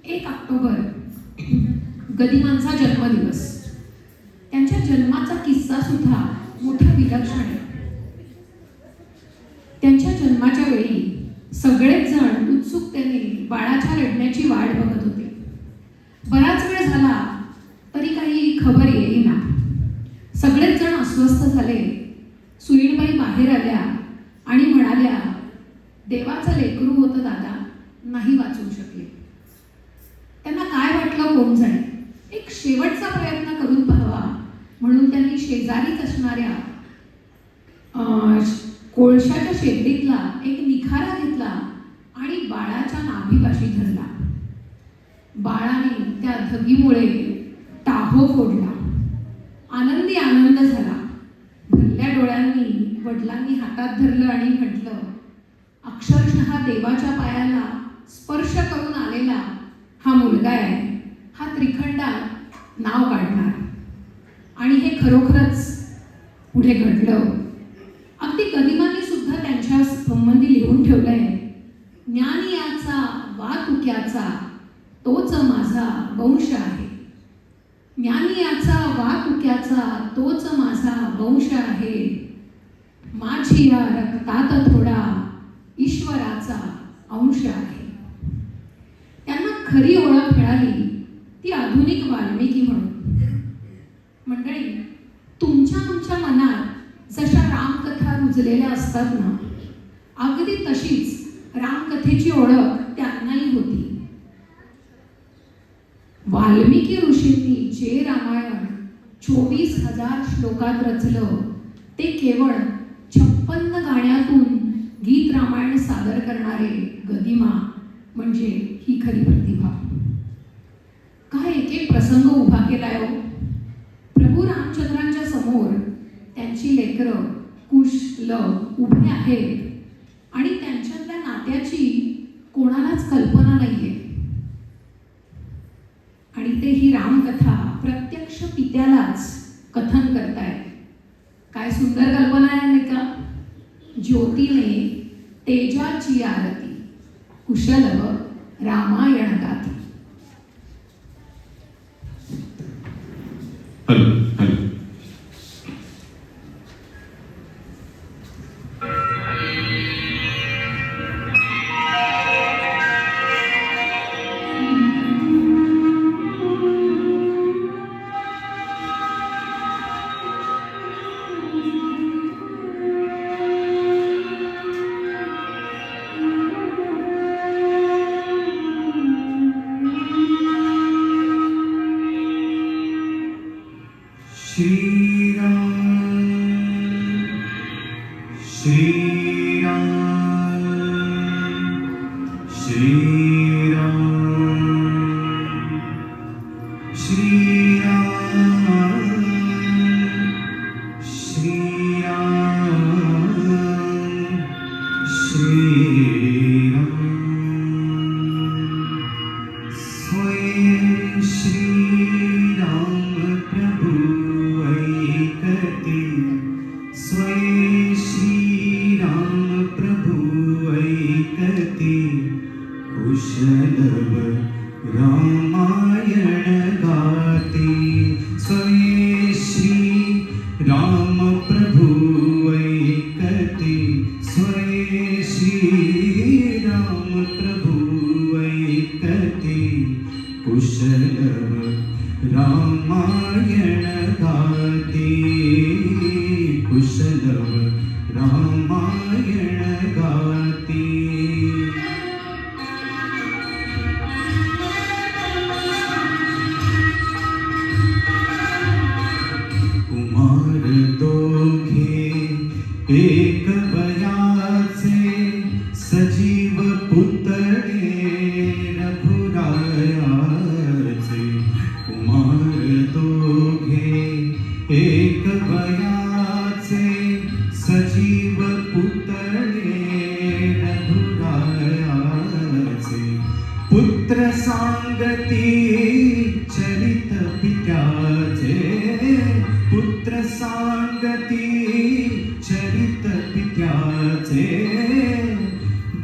1 October गदिमांचा जन्मदिवस. त्यांच्या जन्माचा किस्सा सुद्धा मोठा विलक्षण आहे. त्यांच्या जन्माच्या वेळी सगळेच जण उत्सुकतेने बाळाच्या रडण्याची वाट बघत होते. बराच वेळ झाला तरी काही खबर येईना. सगळेच जण अस्वस्थ झाले. सुईणबाई बाहेर आल्या आणि म्हणाल्या, देवाचं लेकरू होतं दादा, नाही वाचवू शकले. त्यांना काय वाटलं कोण जाणे. एक शेवटचा प्रयत्न करून पाहावा म्हणून त्यांनी शेजारीच असणाऱ्या कोळशाच्या शेगडीतला एक निखारा घेतला आणि बाळाच्या नाभीपाशी धरला. बाळाने त्या धगीमुळे टाहो फोडला. आनंदी आनंद झाला. भरल्या डोळ्यांनी वडिलांनी हातात धरलं आणि म्हटलं, अक्षरशः देवाच्या पायाला स्पर्श करून आलेला हा मुलगा आहे. हा त्रिखंडात नाव काढणार. आणि हे खरोखरच पुढे घडलं. अगदी गदिमांनी सुद्धा त्यांच्या संबंधी लिहून ठेवलंय, ज्ञानी याचा वा तुक्याचा तोच माझा वंश आहे. ज्ञानी याचा वा तुक्याचा तोच माझा वंश आहे. माझी या रक्तात थोडा ईश्वराचा अंश आहे. त्यांना खरी ओळख मिळाली ती आधुनिक वाल्मिकी म्हणून. मंडळी, तुमच्या आमच्या मनात जशा रामकथा रुजलेल्या असतात ना, अगदी तशीच रामकथेची ओळख त्यांनाही होती. वाल्मिकी ऋषींनी जे रामायण 24,000 श्लोकात रचलं ते केवळ 56 गाण्यातून गीत रामायण सादर करणारे गदिमा म्हणजे ही खरी प्रतिभा. काय एक एक प्रसंग उभा केलाय हो. प्रभू रामचंद्रांच्या समोर त्यांची लेकरं कुश ल उभे आहेत आणि त्यांच्यातल्या नात्याची कोणालाच कल्पना नाहीये. आणि ते ही रामकथा प्रत्यक्ष पित्यालाच कथन करतायत. काय सुंदर कल्पना आहे नाही का. ज्योतीने तेजाची आरती, कुशलव रामायण गाथ.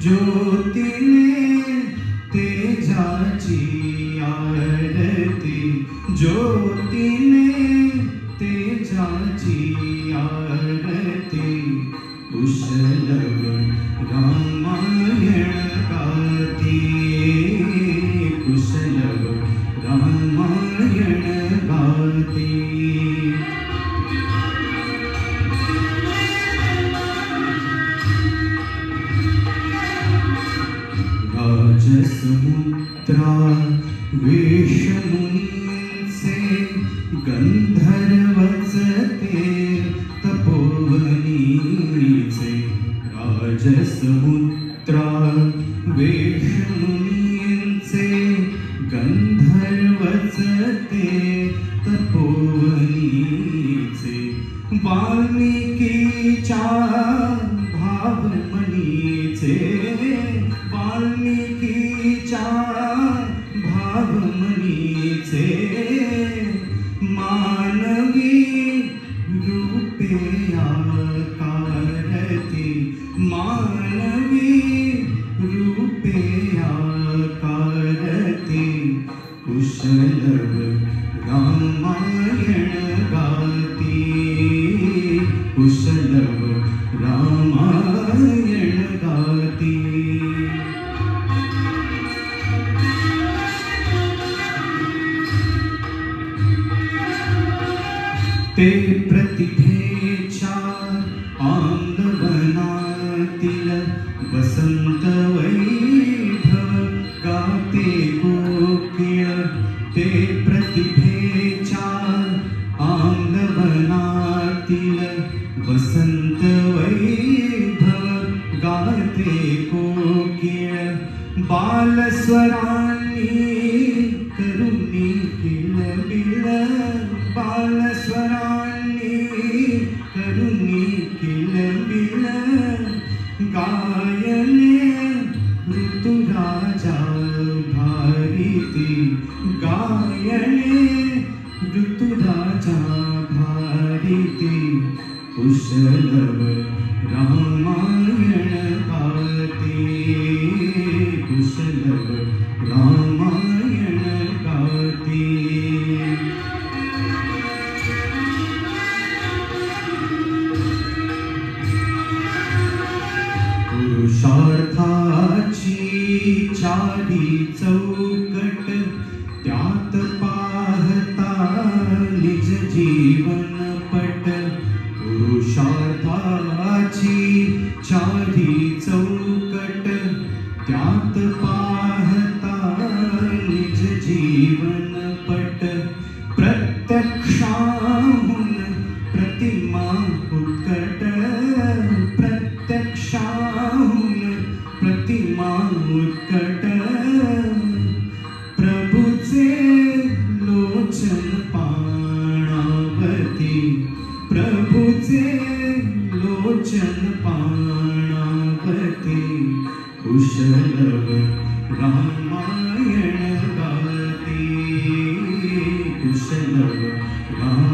ज्योतीने तेजाची ज्योतीने तेजाची आरती कुशल रामायण गाती कुशल रामायण गाती राजसमुद्रा वेशमुनींचे गंधर्वचते तपोवनीचे राजसमुद्रा वेशमुनींचे गंधर्वचते तपोवनीचे वाल्मिकीच्या भावमणीचे वाल्मिकीच्या भावमणीचे मानवी रूपे आकारती मानवी रूपे आकारती कुशल रामायण गाती कुशल रामायण गाती ते प्रतिभेच्या आंगवनातील वसंत वैभव गाते कोकिळ ते प्रतिभेच्या आंगवनातील वसंत वैभव गाते कोकिळ बालस्वरांनी करुणी किलबिल बालस्वरांनी करुणी किलबिल गायने ऋतुराजा भारती गायने ऋतुराजा भारती कुशल रामायण गाते कुशल रामायण गाते पुरुषार्थाची चारी चौकट त्यात पाहता निज जीवन पट पुरुषार्थाची चारी चौकट त्यात पाहता निज जीवन पट प्रत्यक्षाहून प्रतिमा उत्कट प्रत्यक्षाहून प्रतिमा उत्कट प्रभुचे लोचन पाणावती प्रभुचे लोचन पाणावती कुशल रामायण गाते कुशल रामायण